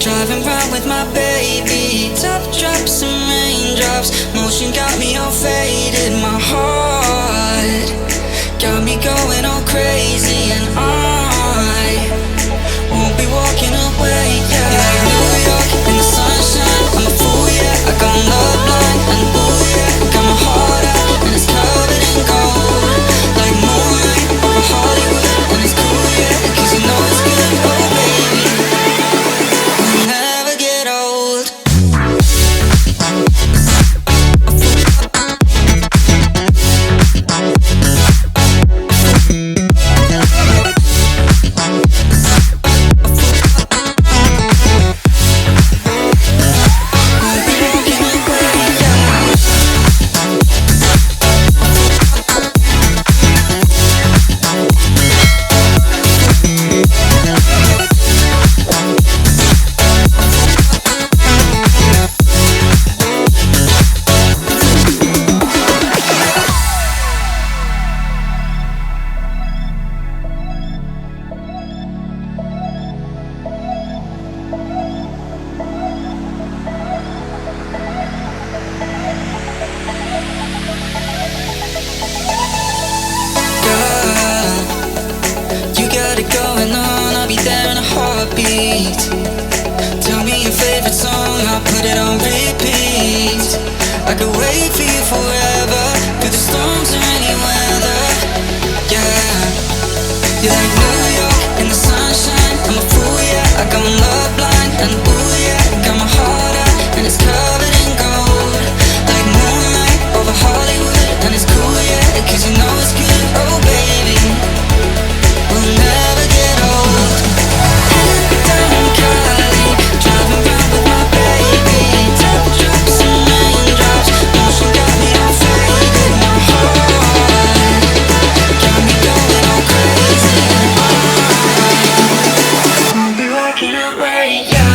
Driving round with my baby, top drops and raindrops. Motion got me all faded, my heart got me going all crazy, and I won't be walking away, yeah. Like New York in the sunshine, I'm a fool, yeah. I got love blind, and ooh, yeah. Got my heart out, and it's covered in gold. Like moonlight over Hollywood, and it's cool, yeah. Cause you know it's good, oh baby. We'll never get old. Going on, I'll be there in a heartbeat. Tell me your favorite song, I'll put it on repeat. I could wait for you forever, through the storms or any weather. Yeah, you're like New York in the sunshine, I'm a fool, yeah. I got love blind, and ooh, yeah. Got my heart out, and it's covered in gold. Like moonlight over Hollywood, and it's cool, yeah. Cause you know it's good, oh baby. We'll never get old. Down in Cali, driving round with my baby. Top drops and raindrops, motion got me all faded. My heart got me going all crazy, and I'll be walking away, yeah.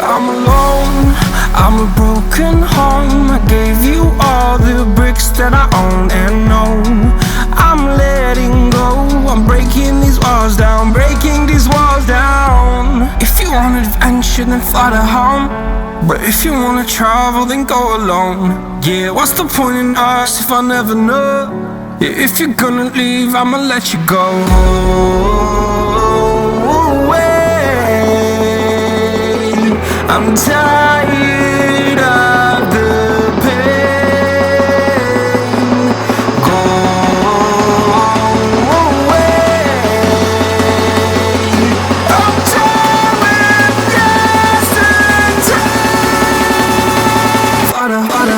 I'm alone, I'm a broken home. I gave you all the bricks that I own and know. I'm letting go, I'm breaking these walls down, breaking these walls down. If you want adventure, then fly to home. But if you wanna travel, then go alone. Yeah, what's the point in us if I never know? Yeah, if you're gonna leave, I'ma let you go. I'm tired of the pain. Go away. I'm tired of yesterday. Fada, fada.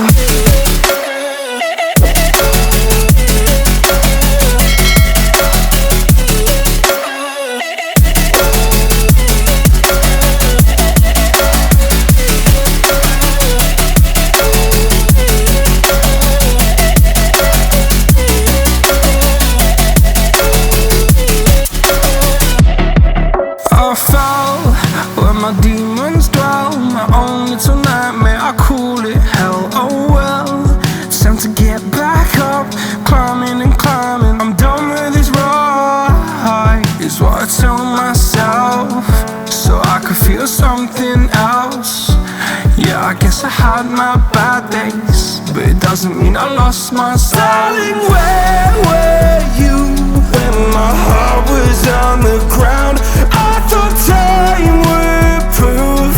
My demons dwell, my own little nightmare, I call it hell, oh well. It's time to get back up, climbing and climbing. I'm done with this ride, is what I tell myself, so I could feel something else. Yeah, I guess I had my bad days, but it doesn't mean I lost my style. Darling, where were you when my heart was on the ground? I thought time would prove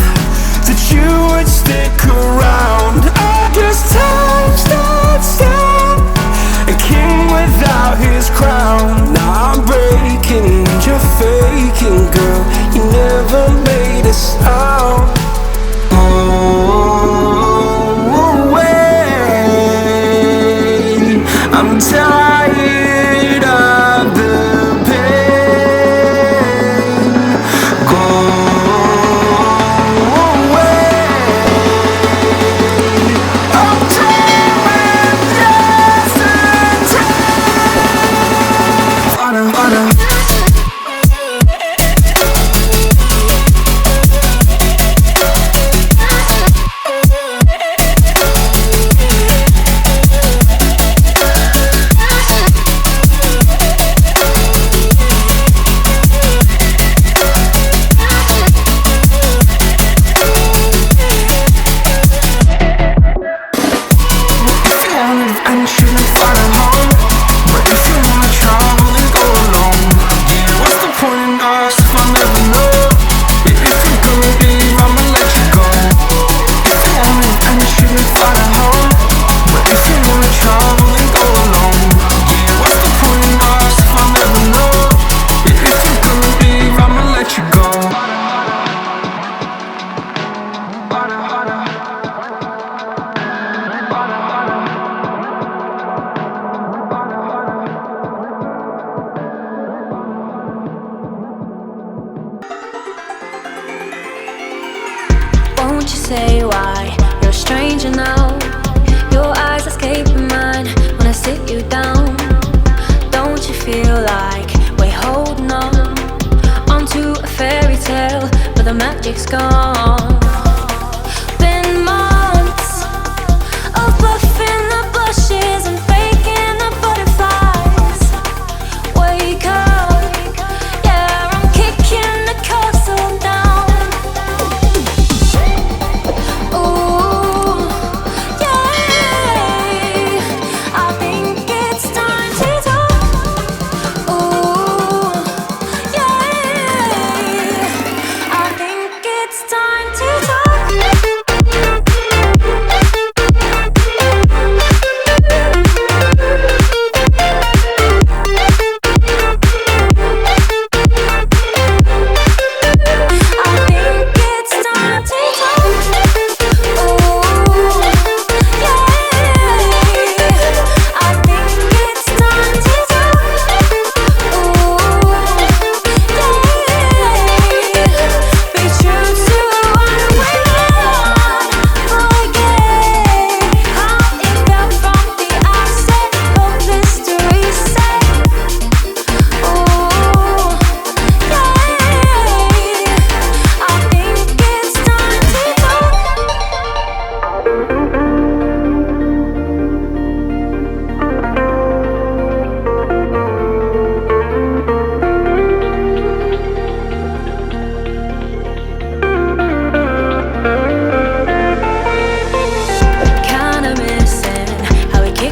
that you would stick around. I guess time stood still, a king without his crown. Now I'm breaking and you're faking.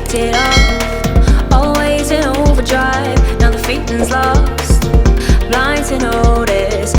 picked it up. Always in overdrive, now the feeling's lost. Blind to notice.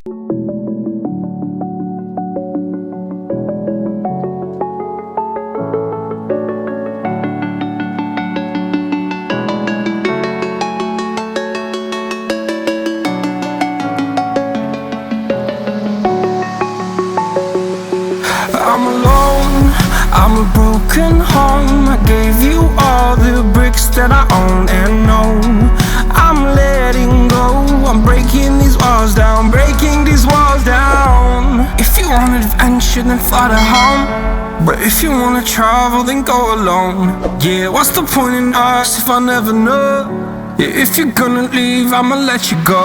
I'm alone, I'm a broken home. I gave you all the bricks that I own and know. I'm letting go, I'm breaking these walls down, breaking these walls down. If you want adventure, then fly to home. But if you wanna travel, then go alone. Yeah, what's the point in us if I never know? Yeah, if you're gonna leave, I'ma let you go.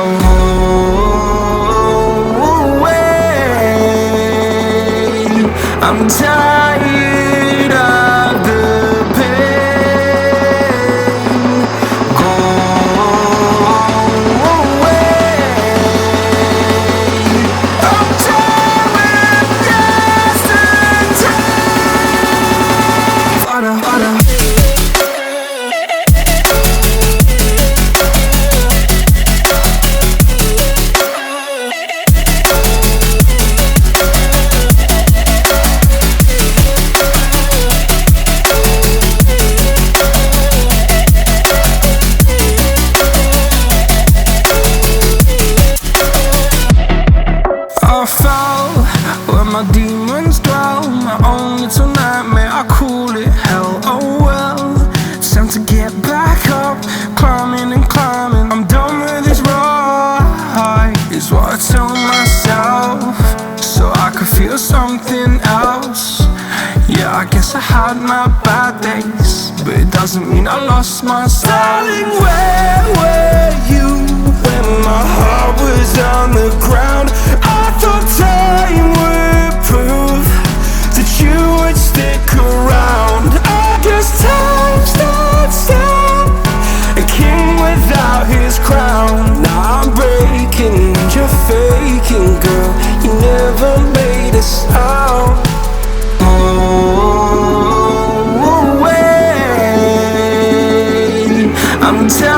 I'm tired of the pain. Go away. I'm tired of yesterday. Harder, harder. I fell where my demons dwell. My own little nightmare, I call it hell. Oh well, it's time to get back up. Climbing and climbing, I'm done with this ride, is what I tell myself, so I could feel something else. Yeah, I guess I had my bad days, but it doesn't mean I lost my style. Darling, where were you when my heart was on the ground? I thought time would prove that you would stick around. I guess time stood still, a king without his crown. Now I'm breaking and you're faking, girl. You never made a sound. Oh, wait, I'm telling